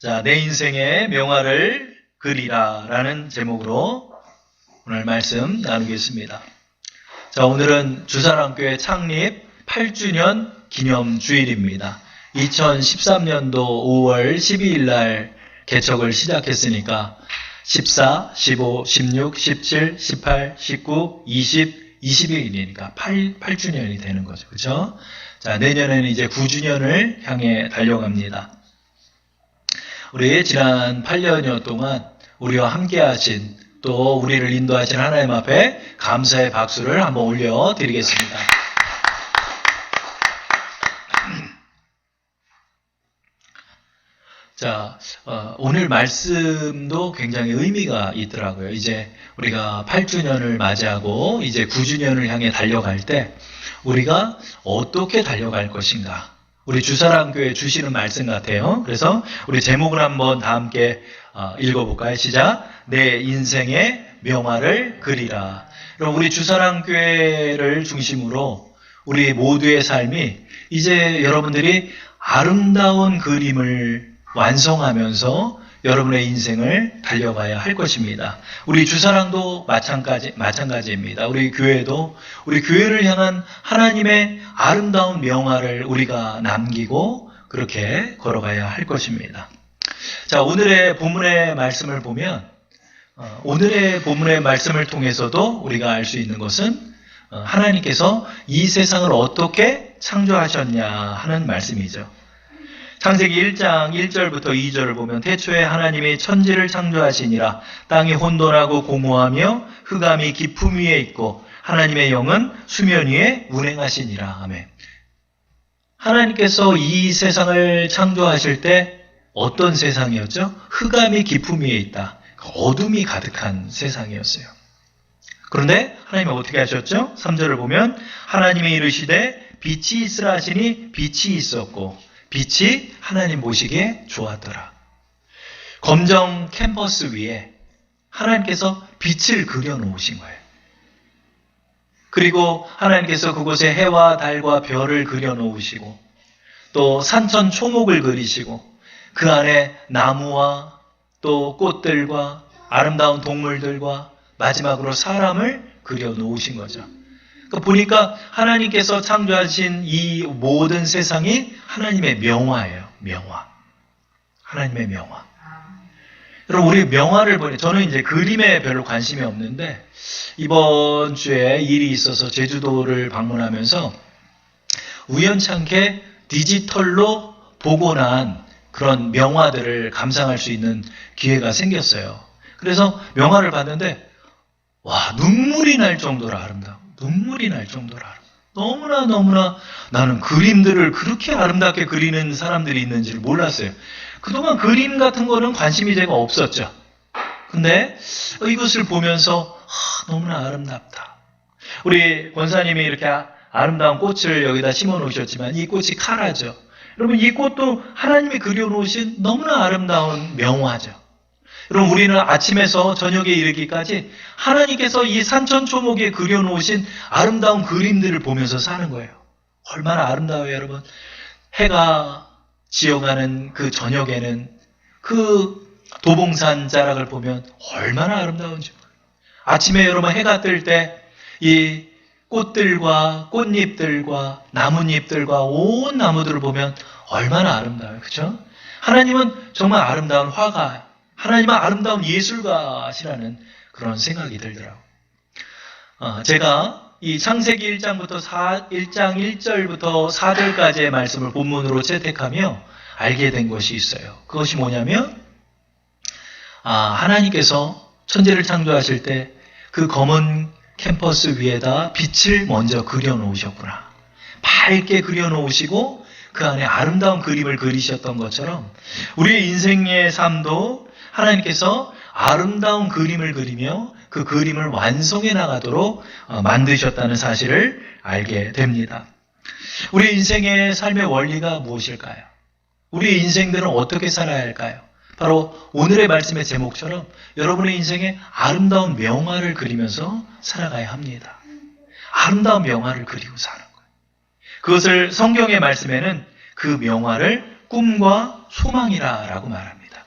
자, 내 인생의 명화를 그리라 라는 제목으로 오늘 말씀 나누겠습니다. 자, 오늘은 주사랑교회 창립 8주년 기념 주일입니다. 2013년도 5월 12일 날 개척을 시작했으니까 14, 15, 16, 17, 18, 19, 20, 21일이니까 8주년이 되는 거죠. 그렇죠? 자, 내년에는 이제 9주년을 향해 달려갑니다. 우리 지난 8년여 동안 우리와 함께 하신 또 우리를 인도하신 하나님 앞에 감사의 박수를 한번 올려드리겠습니다. 자, 오늘 말씀도 굉장히 의미가 있더라고요. 이제 우리가 8주년을 맞이하고 이제 9주년을 향해 달려갈 때 우리가 어떻게 달려갈 것인가? 우리 주사랑교회 주시는 말씀 같아요. 그래서 우리 제목을 한번 다 함께 읽어볼까요? 시작. 내 인생의 명화를 그리라. 그럼 우리 주사랑교회를 중심으로 우리 모두의 삶이 이제 여러분들이 아름다운 그림을 완성하면서 여러분의 인생을 달려가야 할 것입니다. 우리 주사랑도 마찬가지입니다. 우리 교회도 우리 교회를 향한 하나님의 아름다운 명화를 우리가 남기고 그렇게 걸어가야 할 것입니다. 자, 오늘의 본문의 말씀을 보면 오늘의 본문의 말씀을 통해서도 우리가 알 수 있는 것은 하나님께서 이 세상을 어떻게 창조하셨냐 하는 말씀이죠. 창세기 1장 1절부터 2절을 보면 태초에 하나님이 천지를 창조하시니라. 땅이 혼돈하고 공허하며 흑암이 깊음 위에 있고 하나님의 영은 수면 위에 운행하시니라. 아멘. 하나님께서 이 세상을 창조하실 때 어떤 세상이었죠? 흑암이 깊음 위에 있다. 어둠이 가득한 세상이었어요. 그런데 하나님이 어떻게 하셨죠? 3절을 보면 하나님이 이르시되 빛이 있으라 하시니 빛이 있었고 빛이 하나님 보시기에 좋았더라. 검정 캔버스 위에 하나님께서 빛을 그려놓으신 거예요. 그리고 하나님께서 그곳에 해와 달과 별을 그려놓으시고 또 산천 초목을 그리시고 그 안에 나무와 또 꽃들과 아름다운 동물들과 마지막으로 사람을 그려놓으신 거죠. 보니까 하나님께서 창조하신 이 모든 세상이 하나님의 명화예요. 명화. 하나님의 명화. 여러분, 우리 명화를 보니 저는 이제 그림에 별로 관심이 없는데 이번 주에 일이 있어서 제주도를 방문하면서 우연찮게 디지털로 보고 난 그런 명화들을 감상할 수 있는 기회가 생겼어요. 그래서 명화를 봤는데 와, 눈물이 날 정도로 아름다워. 눈물이 날 정도로 너무나 나는 그림들을 그렇게 아름답게 그리는 사람들이 있는지를 몰랐어요. 그동안 그림 같은 거는 관심이 제가 없었죠. 근데 이것을 보면서 너무나 아름답다. 우리 권사님이 이렇게 아름다운 꽃을 여기다 심어 놓으셨지만 이 꽃이 카라죠. 여러분, 이 꽃도 하나님이 그려놓으신 너무나 아름다운 명화죠. 여러분, 우리는 아침에서 저녁에 이르기까지 하나님께서 이 산천초목에 그려놓으신 아름다운 그림들을 보면서 사는 거예요. 얼마나 아름다워요, 여러분. 해가 지어가는 그 저녁에는 그 도봉산 자락을 보면 얼마나 아름다운지. 아침에 여러분 해가 뜰 때 이 꽃들과 꽃잎들과 나뭇잎들과 온 나무들을 보면 얼마나 아름다워요. 그렇죠? 하나님은 정말 아름다운 화가, 하나님은 아름다운 예술가시라는 그런 생각이 들더라고요. 제가 이 창세기 1장 1절부터 4절까지의 말씀을 본문으로 채택하며 알게 된 것이 있어요. 그것이 뭐냐면 하나님께서 천지를 창조하실 때 그 검은 캔버스 위에다 빛을 먼저 그려놓으셨구나. 밝게 그려놓으시고 그 안에 아름다운 그림을 그리셨던 것처럼 우리의 인생의 삶도 하나님께서 아름다운 그림을 그리며 그 그림을 완성해 나가도록 만드셨다는 사실을 알게 됩니다. 우리 인생의 삶의 원리가 무엇일까요? 우리 인생들은 어떻게 살아야 할까요? 바로 오늘의 말씀의 제목처럼 여러분의 인생에 아름다운 명화를 그리면서 살아가야 합니다. 아름다운 명화를 그리고 사는 거예요. 그것을 성경의 말씀에는 그 명화를 꿈과 소망이라고 말합니다.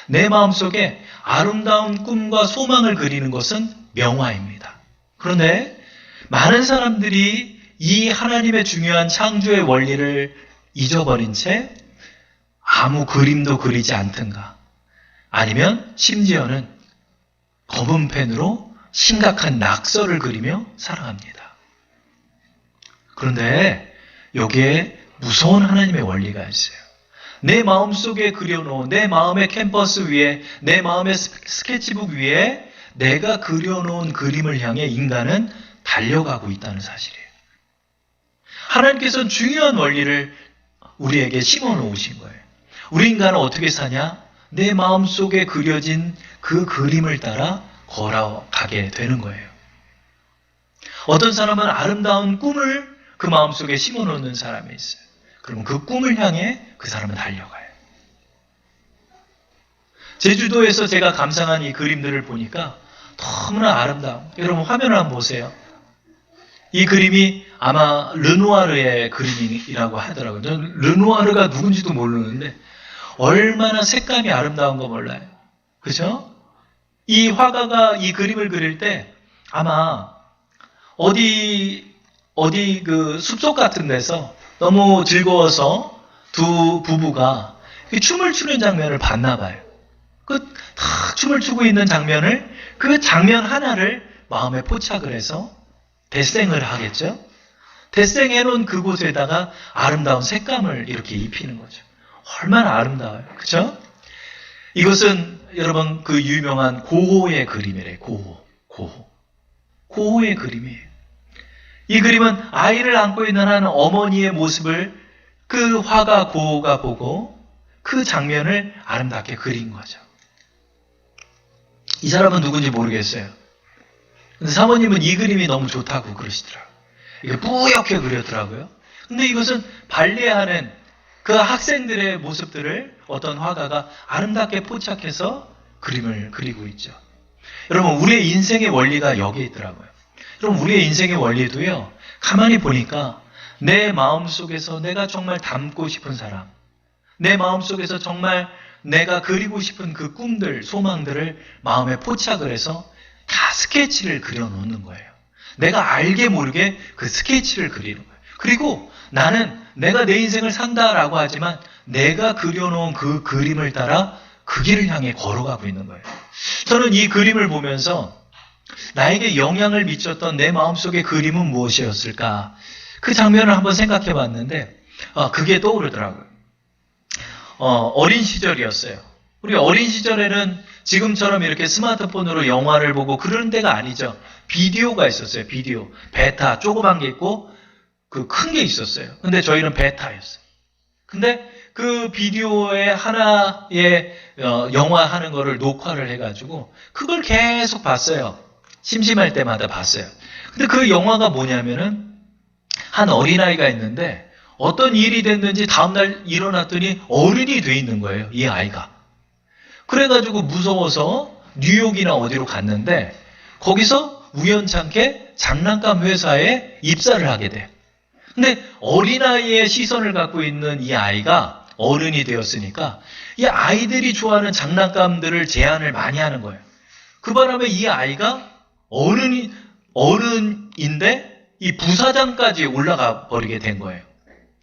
내 마음속에 아름다운 꿈과 소망을 그리는 것은 명화입니다. 그런데 많은 사람들이 이 하나님의 중요한 창조의 원리를 잊어버린 채 아무 그림도 그리지 않든가, 아니면 심지어는 검은 펜으로 심각한 낙서를 그리며 살아갑니다. 그런데 여기에 무서운 하나님의 원리가 있어요. 내 마음속에 그려놓은, 내 마음의 캔버스 위에, 내 마음의 스케치북 위에 내가 그려놓은 그림을 향해 인간은 달려가고 있다는 사실이에요. 하나님께서는 중요한 원리를 우리에게 심어 놓으신 거예요. 우리 인간은 어떻게 사냐? 내 마음속에 그려진 그 그림을 따라 걸어가게 되는 거예요. 어떤 사람은 아름다운 꿈을 그 마음속에 심어 놓는 사람이 있어요. 그러면 그 꿈을 향해 그 사람은 달려가요. 제주도에서 제가 감상한 이 그림들을 보니까 너무나 아름다워. 여러분 화면을 한번 보세요. 이 그림이 아마 르누아르의 그림이라고 하더라고요. 저는 르누아르가 누군지도 모르는데 얼마나 색감이 아름다운 거 몰라요. 그죠? 이 화가가 이 그림을 그릴 때 아마 어디 그 숲속 같은 데서 너무 즐거워서 두 부부가 춤을 추는 장면을 봤나 봐요. 딱 춤을 추고 있는 장면을, 그 장면 하나를 마음에 포착을 해서 데생을 하겠죠? 데생해놓은 그곳에다가 아름다운 색감을 이렇게 입히는 거죠. 얼마나 아름다워요. 그쵸? 이것은 여러분 그 유명한 고호의 그림이래요. 고호의 그림이에요. 이 그림은 아이를 안고 있는 한 어머니의 모습을 그 화가 고호가 보고 그 장면을 아름답게 그린 거죠. 이 사람은 누군지 모르겠어요. 근데 사모님은 이 그림이 너무 좋다고 그러시더라고요. 이게 뿌옇게 그렸더라고요. 근데 이것은 발레하는 그 학생들의 모습들을 어떤 화가가 아름답게 포착해서 그림을 그리고 있죠. 여러분, 우리의 인생의 원리가 여기에 있더라고요. 여러분, 우리의 인생의 원리도요, 가만히 보니까 내 마음속에서 내가 정말 담고 싶은 사람, 내 마음속에서 정말 내가 그리고 싶은 그 꿈들, 소망들을 마음에 포착을 해서 다 스케치를 그려놓는 거예요. 내가 알게 모르게 그 스케치를 그리는 거예요. 그리고 나는 내가 내 인생을 산다라고 하지만 내가 그려놓은 그 그림을 따라 그 길을 향해 걸어가고 있는 거예요. 저는 이 그림을 보면서 나에게 영향을 미쳤던 내 마음속의 그림은 무엇이었을까? 그 장면을 한번 생각해 봤는데 그게 떠오르더라고요. 어린 시절이었어요. 우리 어린 시절에는 지금처럼 이렇게 스마트폰으로 영화를 보고 그런 데가 아니죠. 비디오가 있었어요. 비디오. 베타 조그만 게 있고 그 큰 게 있었어요. 근데 저희는 베타였어요. 근데 그 비디오에 하나의 영화 하는 거를 녹화를 해가지고 그걸 계속 봤어요. 심심할 때마다 봤어요. 근데 그 영화가 뭐냐면은 한 어린아이가 있는데 어떤 일이 됐는지 다음날 일어났더니 어른이 돼 있는 거예요. 이 아이가. 그래가지고 무서워서 뉴욕이나 어디로 갔는데 거기서 우연찮게 장난감 회사에 입사를 하게 돼요. 근데 어린아이의 시선을 갖고 있는 이 아이가 어른이 되었으니까 이 아이들이 좋아하는 장난감들을 제안을 많이 하는 거예요. 그 바람에 이 아이가 어른인데 이 부사장까지 올라가 버리게 된 거예요.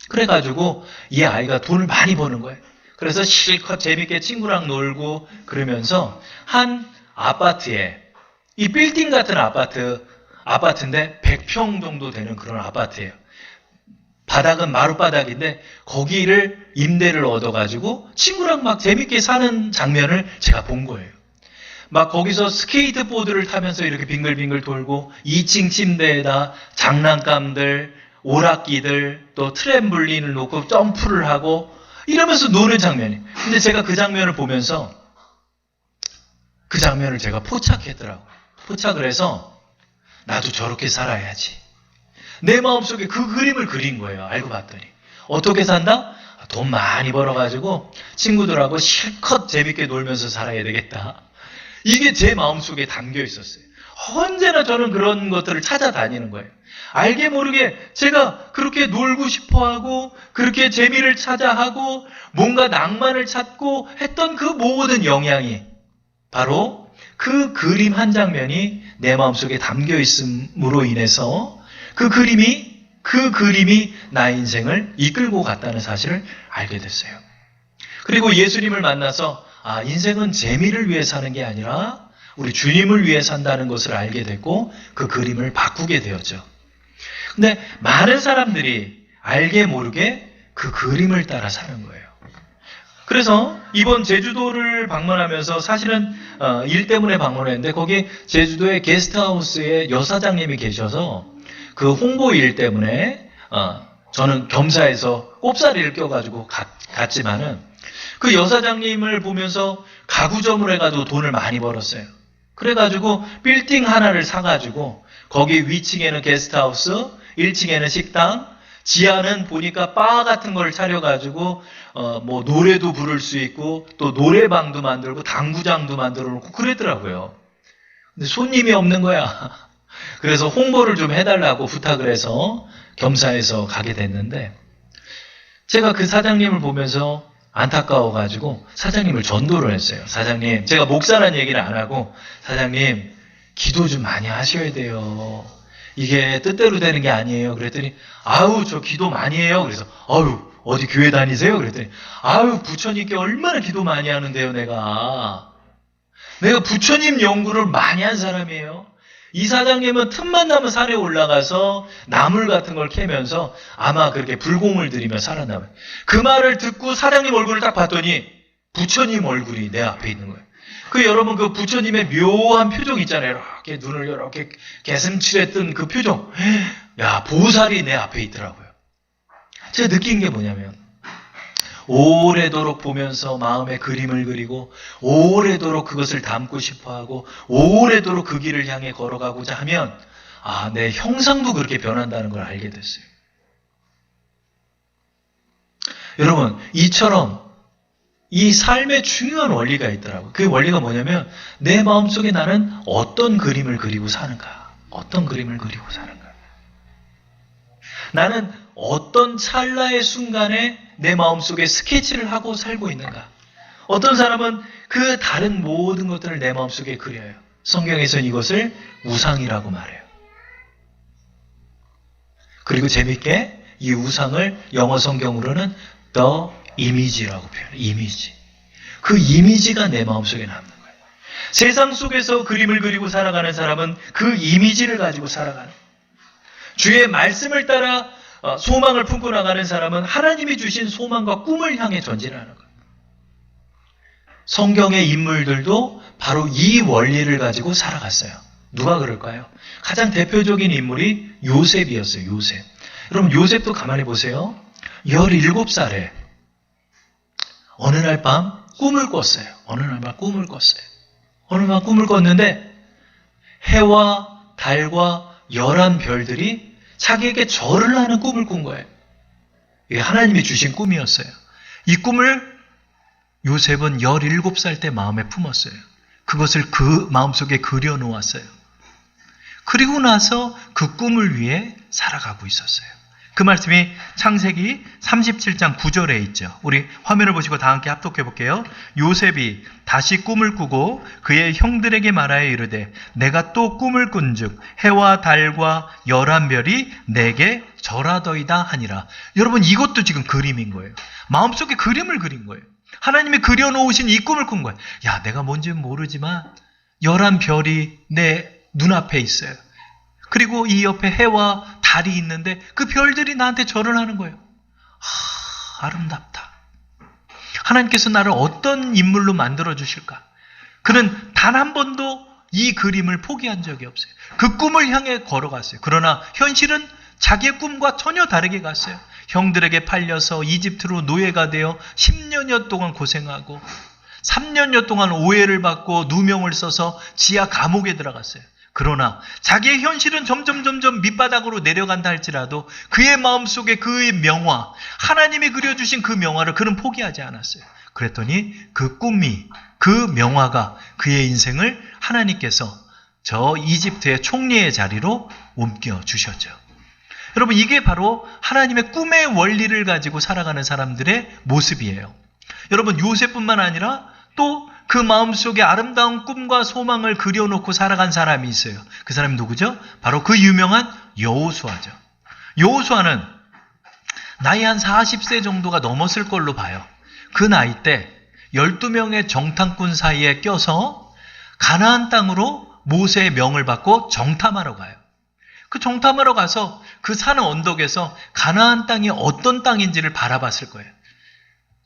그래가지고 이 아이가 돈을 많이 버는 거예요. 그래서 실컷 재밌게 친구랑 놀고 그러면서 한 아파트에, 이 빌딩 같은 아파트인데 100평 정도 되는 그런 아파트예요. 바닥은 마룻바닥인데 거기를 임대를 얻어가지고 친구랑 막 재밌게 사는 장면을 제가 본 거예요. 막 거기서 스케이트보드를 타면서 이렇게 빙글빙글 돌고 2층 침대에다 장난감들, 오락기들, 또 트램블린을 놓고 점프를 하고 이러면서 노는 장면이. 근데 제가 그 장면을 보면서 그 장면을 제가 포착했더라고요. 포착을 해서 나도 저렇게 살아야지. 내 마음속에 그 그림을 그린 거예요. 알고 봤더니. 어떻게 산다? 돈 많이 벌어가지고 친구들하고 실컷 재밌게 놀면서 살아야 되겠다. 이게 제 마음속에 담겨 있었어요. 언제나 저는 그런 것들을 찾아다니는 거예요. 알게 모르게 제가 그렇게 놀고 싶어하고 그렇게 재미를 찾아하고 뭔가 낭만을 찾고 했던 그 모든 영향이 바로 그 그림 한 장면이 내 마음속에 담겨 있음으로 인해서 그 그림이 나의 인생을 이끌고 갔다는 사실을 알게 됐어요. 그리고 예수님을 만나서 인생은 재미를 위해 사는 게 아니라 우리 주님을 위해 산다는 것을 알게 됐고 그 그림을 바꾸게 되었죠. 근데 많은 사람들이 알게 모르게 그 그림을 따라 사는 거예요. 그래서 이번 제주도를 방문하면서 사실은 일 때문에 방문했는데 거기 제주도의 게스트하우스에 여사장님이 계셔서 그 홍보 일 때문에 저는 겸사해서 꼽사리를 껴가지고 갔지만은 그 여사장님을 보면서 가구점을 해가지고 돈을 많이 벌었어요. 그래가지고 빌딩 하나를 사가지고 거기 위층에는 게스트하우스, 1층에는 식당, 지하는 보니까 바 같은 걸 차려가지고 뭐 노래도 부를 수 있고 또 노래방도 만들고 당구장도 만들어 놓고 그랬더라고요. 근데 손님이 없는 거야. 그래서 홍보를 좀 해달라고 부탁을 해서 겸사해서 가게 됐는데 제가 그 사장님을 보면서 안타까워가지고 사장님을 전도를 했어요. 사장님, 제가 목사라는 얘기를 안 하고 사장님 기도 좀 많이 하셔야 돼요. 이게 뜻대로 되는 게 아니에요. 그랬더니 아우 저 기도 많이 해요. 그래서 아유 어디 교회 다니세요? 그랬더니 아유 부처님께 얼마나 기도 많이 하는데요. 내가 부처님 연구를 많이 한 사람이에요. 이 사장님은 틈만 나면 산에 올라가서 나물 같은 걸 캐면서 아마 그렇게 불공을 들이며 살았나 봐요. 그 말을 듣고 사장님 얼굴을 딱 봤더니 부처님 얼굴이 내 앞에 있는 거예요. 여러분 그 부처님의 묘한 표정 있잖아요. 이렇게 눈을 이렇게 개슴츠레 뜬 그 표정. 야, 보살이 내 앞에 있더라고요. 제가 느낀 게 뭐냐면 오래도록 보면서 마음에 그림을 그리고 오래도록 그것을 담고 싶어하고 오래도록 그 길을 향해 걸어가고자 하면 내 형상도 그렇게 변한다는 걸 알게 됐어요. 여러분 이처럼 이 삶에 중요한 원리가 있더라고요. 그 원리가 뭐냐면 내 마음속에 나는 어떤 그림을 그리고 사는가. 어떤 그림을 그리고 사는가. 나는 어떤 찰나의 순간에 내 마음속에 스케치를 하고 살고 있는가. 어떤 사람은 그 다른 모든 것들을 내 마음속에 그려요. 성경에서는 이것을 우상이라고 말해요. 그리고 재밌게 이 우상을 영어 성경으로는 the 이미지라고 표현해요. 이미지. 그 이미지가 내 마음속에 남는 거예요. 세상 속에서 그림을 그리고 살아가는 사람은 그 이미지를 가지고 살아가는 거예요. 주의 말씀을 따라 소망을 품고 나가는 사람은 하나님이 주신 소망과 꿈을 향해 전진하는 거예요. 성경의 인물들도 바로 이 원리를 가지고 살아갔어요. 누가 그럴까요? 가장 대표적인 인물이 요셉이었어요. 요셉. 여러분 요셉도 가만히 보세요. 17살에 어느 날 밤 꿈을 꿨어요. 어느 날 꿈을 꿨는데 해와 달과 11별들이 자기에게 절을 하는 꿈을 꾼 거예요. 이게 하나님이 주신 꿈이었어요. 이 꿈을 요셉은 17살 때 마음에 품었어요. 그것을 그 마음속에 그려놓았어요. 그리고 나서 그 꿈을 위해 살아가고 있었어요. 그 말씀이 창세기 37장 9절에 있죠. 우리 화면을 보시고 다 함께 합독해 볼게요. 요셉이 다시 꿈을 꾸고 그의 형들에게 말하여 이르되 내가 또 꿈을 꾼즉 해와 달과 11별이 내게 절하더이다 하니라. 여러분 이것도 지금 그림인 거예요. 마음속에 그림을 그린 거예요. 하나님이 그려놓으신 이 꿈을 꾼 거예요. 야, 내가 뭔지는 모르지만 11별이 내 눈앞에 있어요. 그리고 이 옆에 해와 달이 있는데 그 별들이 나한테 절을 하는 거예요. 아름답다. 하나님께서 나를 어떤 인물로 만들어 주실까? 그는 단 한 번도 이 그림을 포기한 적이 없어요. 그 꿈을 향해 걸어갔어요. 그러나 현실은 자기의 꿈과 전혀 다르게 갔어요. 형들에게 팔려서 이집트로 노예가 되어 10년여 동안 고생하고 3년여 동안 오해를 받고 누명을 써서 지하 감옥에 들어갔어요. 그러나 자기의 현실은 점점 밑바닥으로 내려간다 할지라도 그의 마음속에 그의 명화, 하나님이 그려주신 그 명화를 그는 포기하지 않았어요. 그랬더니 그 꿈이, 그 명화가 그의 인생을 하나님께서 저 이집트의 총리의 자리로 옮겨주셨죠. 여러분, 이게 바로 하나님의 꿈의 원리를 가지고 살아가는 사람들의 모습이에요. 여러분, 요셉뿐만 아니라 또 그 마음속에 아름다운 꿈과 소망을 그려놓고 살아간 사람이 있어요. 그 사람이 누구죠? 바로 그 유명한 여호수아죠. 여호수아는 나이 한 40세 정도가 넘었을 걸로 봐요. 그 나이 때 12명의 정탐꾼 사이에 껴서 가나안 땅으로 모세의 명을 받고 정탐하러 가요. 그 정탐하러 가서 그 산 언덕에서 가나안 땅이 어떤 땅인지를 바라봤을 거예요.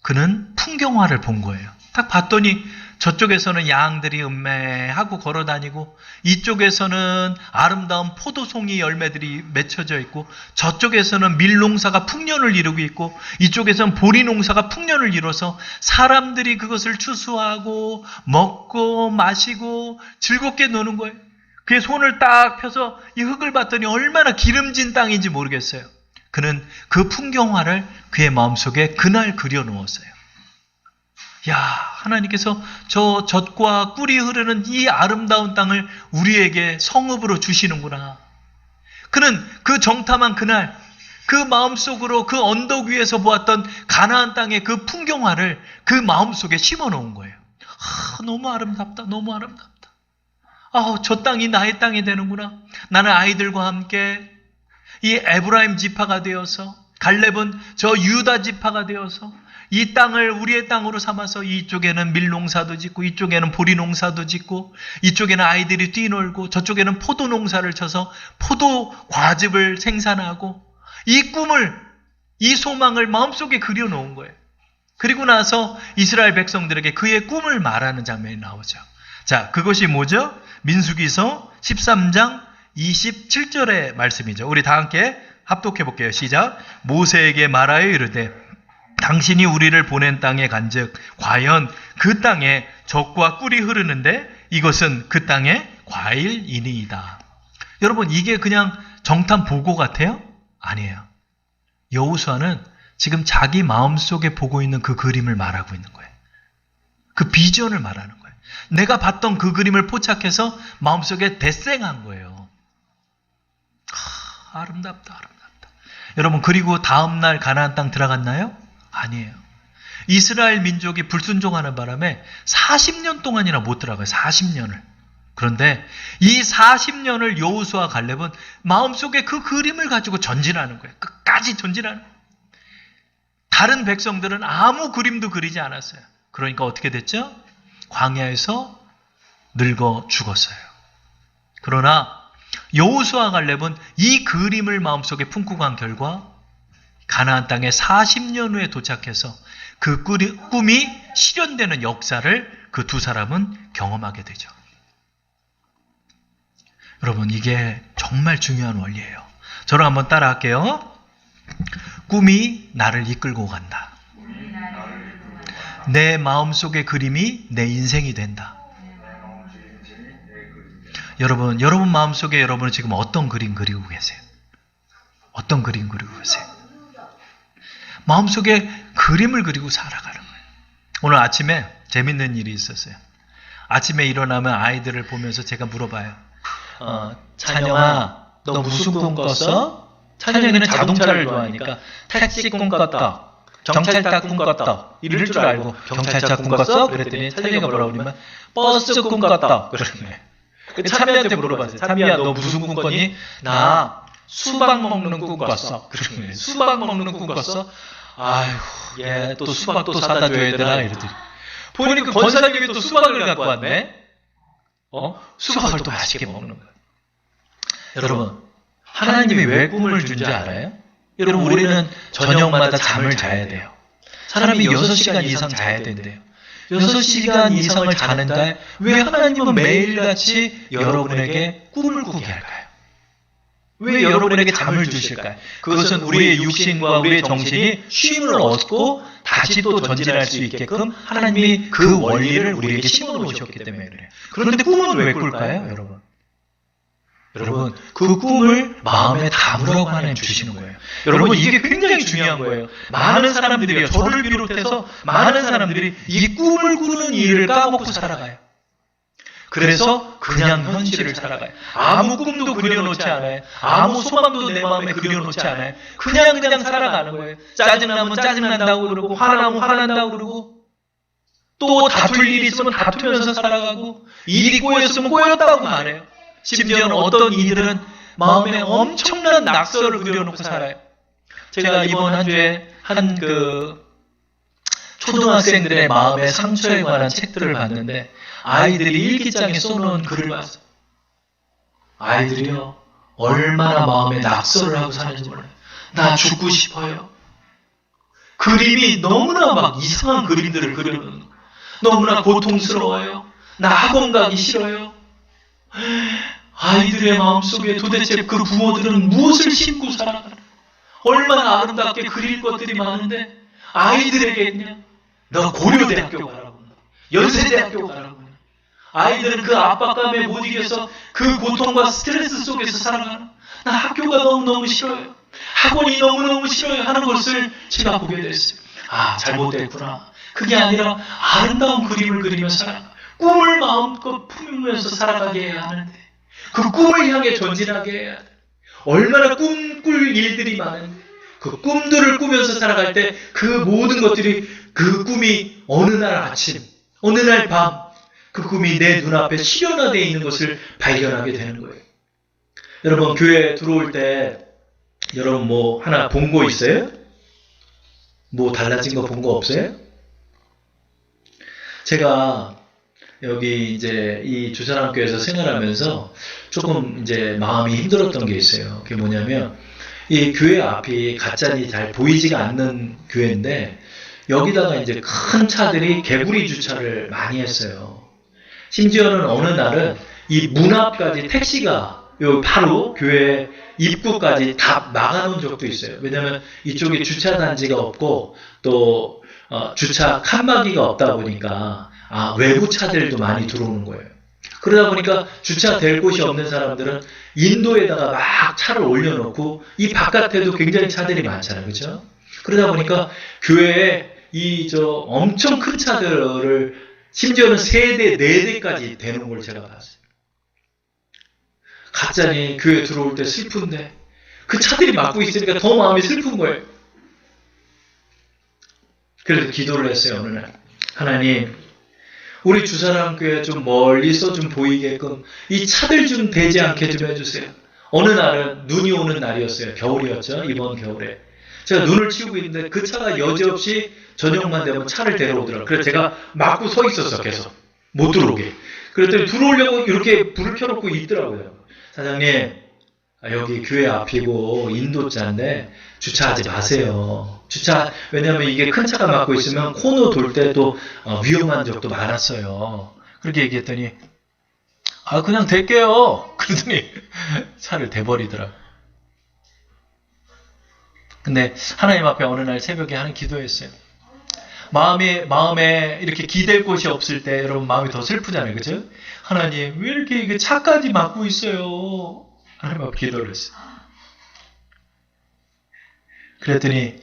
그는 풍경화를 본 거예요. 딱 봤더니 저쪽에서는 양들이 음매하고 걸어다니고 이쪽에서는 아름다운 포도송이 열매들이 맺혀져 있고 저쪽에서는 밀농사가 풍년을 이루고 있고 이쪽에서는 보리농사가 풍년을 이뤄서 사람들이 그것을 추수하고 먹고 마시고 즐겁게 노는 거예요. 그의 손을 딱 펴서 이 흙을 봤더니 얼마나 기름진 땅인지 모르겠어요. 그는 그 풍경화를 그의 마음속에 그날 그려놓았어요. 야, 하나님께서 저 젖과 꿀이 흐르는 이 아름다운 땅을 우리에게 성읍으로 주시는구나. 그는 그 정탐한 그날 그 마음속으로 그 언덕 위에서 보았던 가나안 땅의 그 풍경화를 그 마음속에 심어놓은 거예요. 너무 아름답다. 너무 아름답다. 저 땅이 나의 땅이 되는구나. 나는 아이들과 함께 이 에브라임 지파가 되어서 갈렙은 저 유다 지파가 되어서 이 땅을 우리의 땅으로 삼아서 이쪽에는 밀농사도 짓고 이쪽에는 보리농사도 짓고 이쪽에는 아이들이 뛰놀고 저쪽에는 포도농사를 쳐서 포도 과즙을 생산하고 이 꿈을 이 소망을 마음속에 그려놓은 거예요. 그리고 나서 이스라엘 백성들에게 그의 꿈을 말하는 장면이 나오죠. 자, 그것이 뭐죠? 민수기서 13장 27절의 말씀이죠. 우리 다 함께 합독해 볼게요. 시작. 모세에게 말하여 이르되 당신이 우리를 보낸 땅에 간즉 과연 그 땅에 젖과 꿀이 흐르는데 이것은 그 땅의 과일이니이다. 여러분, 이게 그냥 정탐 보고 같아요? 아니에요. 여호수아는 지금 자기 마음속에 보고 있는 그 그림을 말하고 있는 거예요. 그 비전을 말하는 거예요. 내가 봤던 그 그림을 포착해서 마음속에 데생한 거예요. 아름답다, 아름답다. 여러분, 그리고 다음날 가나안 땅 들어갔나요? 아니에요. 이스라엘 민족이 불순종하는 바람에 40년 동안이나 못 들어가요. 40년을. 그런데 이 40년을 여호수아 갈렙은 마음속에 그 그림을 가지고 전진하는 거예요. 끝까지 전진하는 거예요. 다른 백성들은 아무 그림도 그리지 않았어요. 그러니까 어떻게 됐죠? 광야에서 늙어 죽었어요. 그러나 여호수아 갈렙은 이 그림을 마음속에 품고 간 결과 가나안 땅에 40년 후에 도착해서 그 꿈이 실현되는 역사를 그 두 사람은 경험하게 되죠. 여러분, 이게 정말 중요한 원리예요. 저를 한번 따라할게요. 꿈이 나를 이끌고 간다. 내 마음속의 그림이 내 인생이 된다. 여러분 마음속에 여러분은 지금 어떤 그림 그리고 계세요? 어떤 그림 그리고 계세요? 마음속에 그림을 그리고 살아가는 거예요. 오늘 아침에 재밌는 일이 있었어요. 아침에 일어나면 아이들을 보면서 제가 물어봐요. 찬영아, 너 무슨 꿈 꿨어? 찬영이는 자동차를 좋아하니까 택시 꿈 꿨다. 경찰차 꿈 꿨다. 이럴 줄 알고 경찰차 꿈 꿨어? 그랬더니 찬영이가 뭐라고 그러냐면 버스 꿈 꿨다. 그러네. 찬미한테 물어봤어요. 찬미야, 너 무슨 꿈 꿨니? 나 수박 먹는 꿈 꿨어. 그러네. 수박 먹는 꿈 꿨어? 아이고, 얘 또 수박 또 사다 줘야 되나? 이러더니 보니까 권사님이 또 수박을 갖고 왔네? 수박을 또 맛있게 먹는 거예요. 여러분, 하나님이 왜 꿈을 준지 알아요? 여러분, 우리는 저녁마다 잠을 자야 돼요. 사람이 6시간 이상 자야 된대요. 6시간 이상을 자는데 왜 하나님은 매일같이 여러분에게 꿈을 꾸게 할까요? 왜 여러분에게 잠을 주실까요? 그것은 우리의 육신과 우리의 정신이 쉼을 얻고 다시 또 전진할 수 있게끔 하나님이 그 원리를 우리에게 심어놓으셨기 때문에 그래요. 그런데 꿈은 왜 꿀까요, 여러분? 여러분, 그 꿈을 마음에 담으라고 하나님 주시는 거예요. 여러분, 이게 굉장히 중요한 거예요. 많은 사람들이요, 저를 비롯해서 많은 사람들이 이 꿈을 꾸는 일을 까먹고 살아가요. 그래서 그냥 현실을 살아가요. 아무 꿈도 그려놓지 않아요. 아무 소망도 내 마음에 그려놓지 않아요. 그냥 살아가는 거예요. 짜증나면 짜증난다고 그러고 화나면 화난다고 그러고 또 다툴 일이 있으면 다투면서 살아가고 일이 꼬였으면 꼬였다고 말해요. 심지어는 어떤 이들은 마음에 엄청난 낙서를 그려놓고 살아요. 제가 이번 한 주에 한 초등학생들의 마음의 상처에 관한 책들을 봤는데 아이들이 일기장에 써놓은 글을 봤어요. 아이들이요, 얼마나 마음에 낙서를 하고 사는지 몰라요. 나 죽고 싶어요. 그림이 너무나 막 이상한 그림들을 그려놓는 거예요. 너무나 고통스러워요. 나 학원 가기 싫어요. 아이들의 마음속에 도대체 그 부모들은 무엇을 심고 살아가나? 얼마나 아름답게 그릴 것들이 많은데 아이들에게 그냥 너 고려대학교 가라고, 연세대학교 가라고. 아이들은 그 압박감에 못 이겨서 그 고통과 스트레스 속에서 살아가는, 나 학교가 너무너무 싫어요. 학원이 너무너무 싫어요 하는 것을 제가 보게 됐어요. 아, 잘못됐구나. 그게 아니라 아름다운 그림을 그리면서 살아가. 꿈을 마음껏 품으면서 살아가게 해야 하는데 그 꿈을 향해 전진하게 해야 돼. 얼마나 꿈꿀 일들이 많은데 그 꿈들을 꾸면서 살아갈 때 그 모든 것들이, 그 꿈이 어느 날 아침, 어느 날 밤, 그 꿈이 내 눈앞에 실현화되어 있는 것을 발견하게 되는 거예요. 여러분, 교회 들어올 때 여러분 뭐 하나 본 거 있어요? 뭐 달라진 거 본 거 없어요? 제가 여기 이제 이 주사랑교회에서 생활하면서 조금 이제 마음이 힘들었던 게 있어요. 그게 뭐냐면 이 교회 앞이 가짜니 잘 보이지가 않는 교회인데 여기다가 이제 큰 차들이 개구리 주차를 많이 했어요. 심지어는 어느 날은 이 문 앞까지 택시가 요 바로 교회 입구까지 다 막아놓은 적도 있어요. 왜냐하면 이쪽에 주차 단지가 없고 또 주차 칸막이가 없다 보니까 외부 차들도 많이 들어오는 거예요. 그러다 보니까 주차될 곳이 없는 사람들은 인도에다가 막 차를 올려놓고 이 바깥에도 굉장히 차들이 많잖아요. 그렇죠? 그러다 보니까 교회에 엄청 큰 차들을 심지어는 3대, 4대까지 되는 걸 제가 봤어요. 가짜니 교회 들어올 때 슬픈데 그 차들이 막고 있으니까 더 마음이 슬픈 거예요. 그래서 기도를 했어요. 어느 날, 하나님, 우리 주사랑교회 좀 멀리서 좀 보이게끔 이 차들 좀 되지 않게 좀 해주세요. 어느 날은 눈이 오는 날이었어요. 겨울이었죠. 이번 겨울에 제가 눈을 치우고 있는데 그 차가 여지없이 저녁만 되면 차를 데려오더라고요. 그래서 제가 막고 서 있었어. 계속 못 들어오게. 그랬더니 들어오려고 이렇게 불을 켜놓고 있더라고요. 사장님, 여기 교회 앞이고 인도자인데 주차하지 마세요. 왜냐면 이게 큰 차가 막고 있으면 코너 돌 때도 위험한 적도 많았어요. 그렇게 얘기했더니 그냥 댈게요. 그러더니 차를 대버리더라고요. 근데 하나님 앞에 어느 날 새벽에 하는 기도했어요. 마음에 이렇게 기댈 곳이 없을 때 여러분 마음이 더 슬프잖아요. 그죠? 하나님, 왜 이렇게 이게 차까지 막고 있어요? 하나님 앞에 기도를 했어요. 그랬더니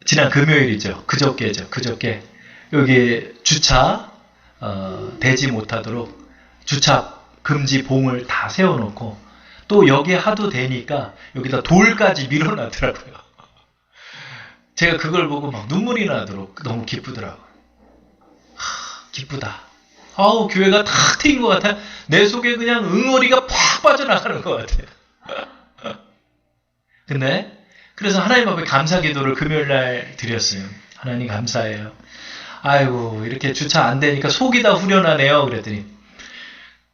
지난 금요일이죠. 그저께 여기 주차 되지 못하도록 주차 금지 봉을 다 세워놓고 또 여기에 하도 되니까 여기다 돌까지 밀어놨더라고요. 제가 그걸 보고 막 눈물이 나도록 너무 기쁘더라고요. 기쁘다. 교회가 탁 트인 것 같아요. 내 속에 그냥 응어리가 팍 빠져나가는 것 같아요. 근데 그래서 하나님 앞에 감사 기도를 금요일날 드렸어요. 하나님 감사해요. 아이고, 이렇게 주차 안 되니까 속이 다 후련하네요. 그랬더니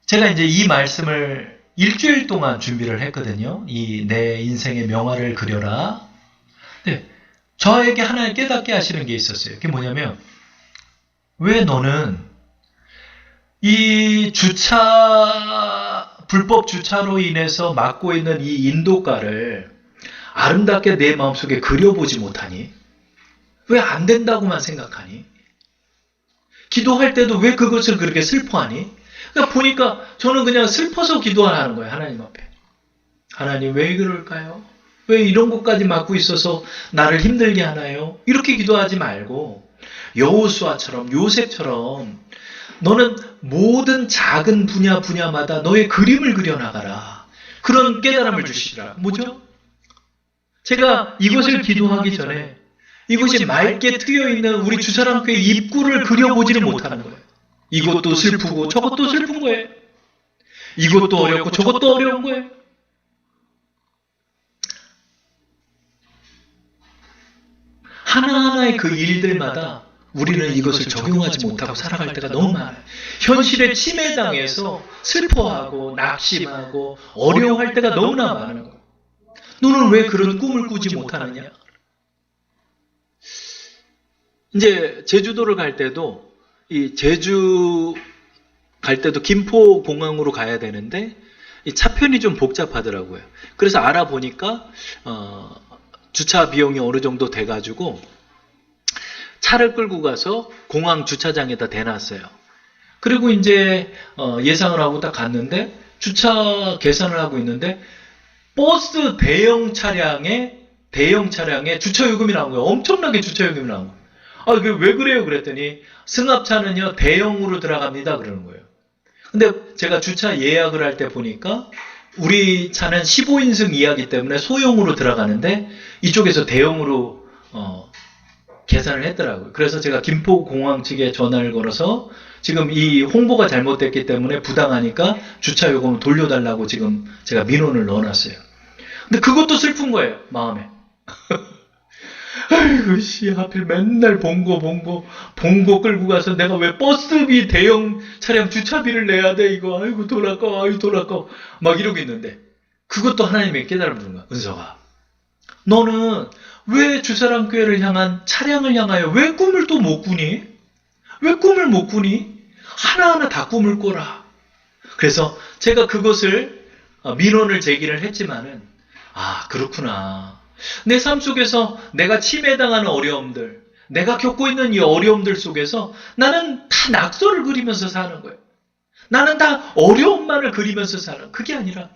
제가 이제 이 말씀을 일주일 동안 준비를 했거든요. 이 내 인생의 명화를 그려라. 네, 저에게 하나님 깨닫게 하시는 게 있었어요. 그게 뭐냐면, 왜 너는 이 불법 주차로 인해서 막고 있는 이 인도가를 아름답게 내 마음속에 그려보지 못하니? 왜 안 된다고만 생각하니? 기도할 때도 왜 그것을 그렇게 슬퍼하니? 그러니까 보니까 저는 그냥 슬퍼서 기도하는 거예요. 하나님 앞에. 하나님, 왜 그럴까요? 왜 이런 것까지 막고 있어서 나를 힘들게 하나요? 이렇게 기도하지 말고 여호수아처럼, 요셉처럼 너는 모든 작은 분야마다 너의 그림을 그려나가라. 그런 깨달음을 주시더라. 뭐죠? 제가 이것을 기도하기 전에 이것이 맑게 트여있는 우리 주사랑교회 입구를 그려보지는 못하는 거예요. 이것도 슬프고 저것도 슬픈 거예요. 이것도 어렵고 저것도 어려운 거예요. 하나하나의 그 일들마다 우리는 이것을 적용하지 못하고 살아갈 때가 너무 많아요. 현실에 침해당해서 슬퍼하고 낙심하고 어려워할 때가 너무나 많은 거예요. 너는 왜 그런 꿈을 꾸지 못하느냐? 이제 제주도를 갈 때도 이 제주 갈 때도 김포공항으로 가야 되는데 이 차편이 좀 복잡하더라고요. 그래서 알아보니까 주차 비용이 어느 정도 돼가지고 차를 끌고 가서 공항 주차장에다 대놨어요. 그리고 이제 예상을 하고 딱 갔는데 주차 계산을 하고 있는데 버스 대형 차량에 주차 요금이 나온 거예요. 엄청나게 주차 요금이 나온 거예요. 아, 왜 그래요? 그랬더니 승합차는요 대형으로 들어갑니다. 그러는 거예요. 근데 제가 주차 예약을 할 때 보니까 우리 차는 15인승 이하기 때문에 소형으로 들어가는데 이쪽에서 대형으로 계산을 했더라고요. 그래서 제가 김포공항 측에 전화를 걸어서 지금 이 홍보가 잘못됐기 때문에 부당하니까 주차 요금을 돌려달라고 지금 제가 민원을 넣어놨어요. 근데 그것도 슬픈 거예요. 마음에. 아이고 하필 맨날 봉고 끌고 가서 내가 왜 버스비 대형 차량 주차비를 내야 돼 이거. 아이고 돈 아까워 막 이러고 있는데 그것도 하나님의 깨달음을 주는 거야. 은서가 너는 왜 주사랑교회를 향한 차량을 향하여 왜 꿈을 또 못 꾸니? 왜 꿈을 못 꾸니? 하나하나 다 꿈을 꿔라. 그래서 제가 그것을 민원을 제기를 했지만은 그렇구나. 내 삶 속에서 내가 침해당하는 어려움들, 내가 겪고 있는 이 어려움들 속에서 나는 다 낙서를 그리면서 사는 거예요. 나는 다 어려움만을 그리면서 사는. 그게 아니라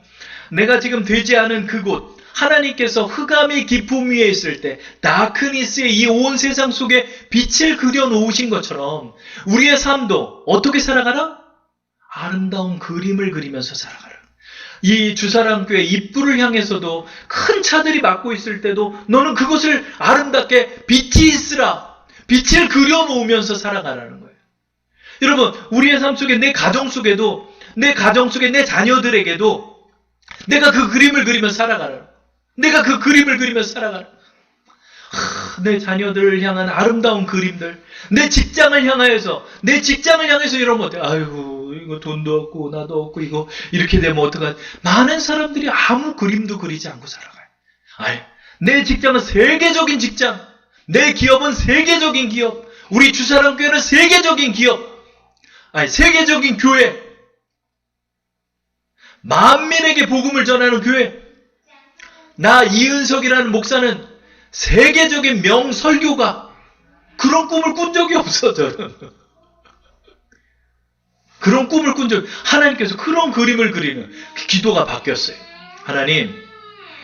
내가 지금 되지 않은 그곳, 하나님께서 흑암의 깊음 위에 있을 때 다크니스의 이 온 세상 속에 빛을 그려놓으신 것처럼 우리의 삶도 어떻게 살아가라? 아름다운 그림을 그리면서 살아가라. 이 주사랑교회 입구를 향해서도 큰 차들이 막고 있을 때도 너는 그것을 아름답게 빛이 있으라. 빛을 그려놓으면서 살아가라는 거예요. 여러분, 우리의 삶 속에 내 가정 속에도 내 가정 속에 내 자녀들에게도 내가 그 그림을 그리면서 살아가라. 내가 그 그림을 그리면서 살아가라. 내 자녀들을 향한 아름다운 그림들, 내 직장을 향해서 이러면 어때? 아이고 이거 돈도 없고 나도 없고 이거 이렇게 되면 어떡하지? 많은 사람들이 아무 그림도 그리지 않고 살아가요. 내 직장은 세계적인 직장, 내 기업은 세계적인 기업, 우리 주사랑교회는 세계적인 기업, 세계적인 교회, 만민에게 복음을 전하는 교회. 나 이은석이라는 목사는 세계적인 명설교가. 그런 꿈을 꾼 적이 없어 저는. 그런 꿈을 꾼 적, 하나님께서 그런 그림을 그리는 기도가 바뀌었어요. 하나님,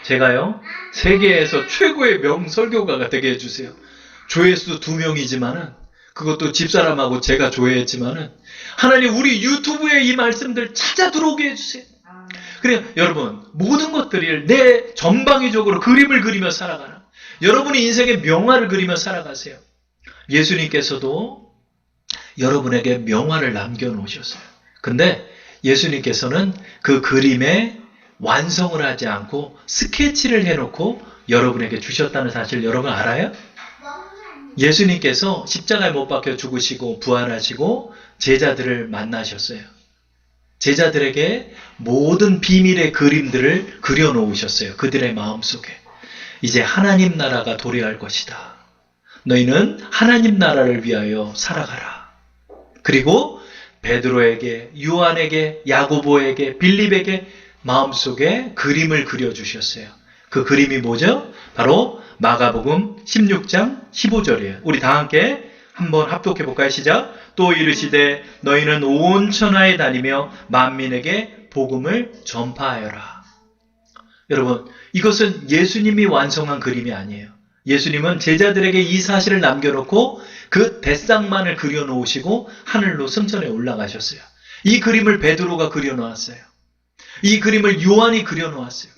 제가요 세계에서 최고의 명설교가가 되게 해주세요. 조회수 2명이지만은 그것도 집사람하고 제가 조회했지만은 하나님 우리 유튜브에 이 말씀들 찾아 들어오게 해주세요. 그래요. 여러분, 모든 것들을 내 전방위적으로 그림을 그리며 살아가라. 여러분이 인생의 명화를 그리며 살아가세요. 예수님께서도 여러분에게 명화를 남겨놓으셨어요. 근데 예수님께서는 그 그림에 완성을 하지 않고 스케치를 해놓고 여러분에게 주셨다는 사실 여러분 알아요? 예수님께서 십자가에 못 박혀 죽으시고 부활하시고 제자들을 만나셨어요. 제자들에게 모든 비밀의 그림들을 그려놓으셨어요. 그들의 마음속에. 이제 하나님 나라가 도래할 것이다. 너희는 하나님 나라를 위하여 살아가라. 그리고 베드로에게, 요한에게, 야고보에게, 빌립에게 마음속에 그림을 그려주셨어요. 그 그림이 뭐죠? 바로 마가복음 16장 15절이에요. 우리 다 함께 한번 합독해 볼까요? 시작. 또 이르시되 너희는 온 천하에 다니며 만민에게 복음을 전파하여라. 여러분, 이것은 예수님이 완성한 그림이 아니에요. 예수님은 제자들에게 이 사실을 남겨놓고 그 뱃상만을 그려놓으시고 하늘로 승천해 올라가셨어요. 이 그림을 베드로가 그려놓았어요. 이 그림을 요한이 그려놓았어요.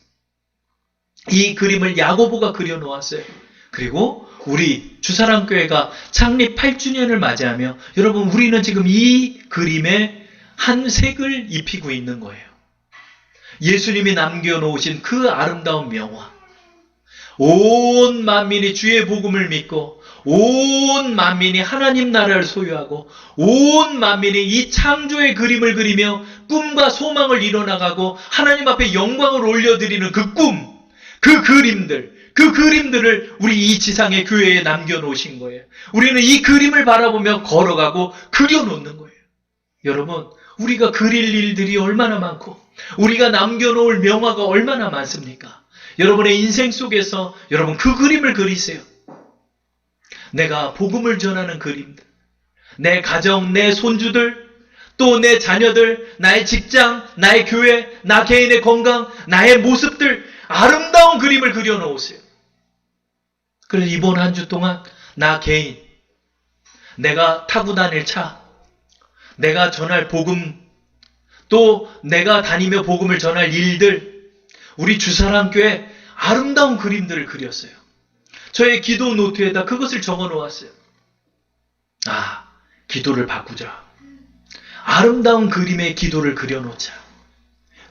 이 그림을 야고보가 그려놓았어요. 그리고 우리 주사랑교회가 창립 8주년을 맞이하며 여러분 우리는 지금 이 그림에 한 색을 입히고 있는 거예요. 예수님이 남겨놓으신 그 아름다운 명화. 온 만민이 주의 복음을 믿고 온 만민이 하나님 나라를 소유하고 온 만민이 이 창조의 그림을 그리며 꿈과 소망을 이뤄나가고 하나님 앞에 영광을 올려드리는 그 꿈, 그 그림들을 우리 이 지상의 교회에 남겨놓으신 거예요. 우리는 이 그림을 바라보며 걸어가고 그려놓는 거예요. 여러분, 우리가 그릴 일들이 얼마나 많고 우리가 남겨놓을 명화가 얼마나 많습니까? 여러분의 인생 속에서 여러분 그 그림을 그리세요. 내가 복음을 전하는 그림들, 내 가정, 내 손주들, 또 내 자녀들, 나의 직장, 나의 교회, 나 개인의 건강, 나의 모습들, 아름다운 그림을 그려놓으세요. 그래서 이번 한 주 동안 나 개인, 내가 타고 다닐 차, 내가 전할 복음, 또 내가 다니며 복음을 전할 일들, 우리 주사랑교회 아름다운 그림들을 그렸어요. 저의 기도 노트에다 그것을 적어 놓았어요. 아, 기도를 바꾸자. 아름다운 그림의 기도를 그려놓자.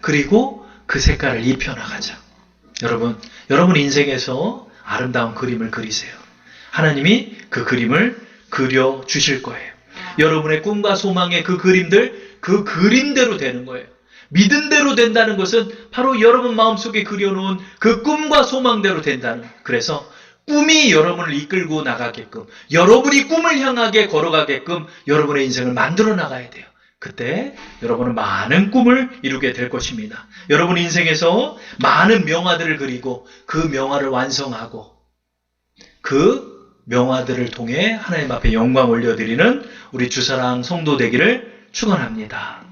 그리고 그 색깔을 입혀나가자. 여러분 인생에서 아름다운 그림을 그리세요. 하나님이 그 그림을 그려주실 거예요. 여러분의 꿈과 소망의 그 그림들, 그 그림대로 되는 거예요. 믿은 대로 된다는 것은 바로 여러분 마음속에 그려놓은 그 꿈과 소망대로 된다는 거예요. 그래서 꿈이 여러분을 이끌고 나가게끔, 여러분이 꿈을 향하게 걸어가게끔 여러분의 인생을 만들어 나가야 돼요. 그때 여러분은 많은 꿈을 이루게 될 것입니다. 여러분 인생에서 많은 명화들을 그리고 그 명화를 완성하고 그 명화들을 통해 하나님 앞에 영광 올려드리는 우리 주사랑 성도 되기를 축원합니다.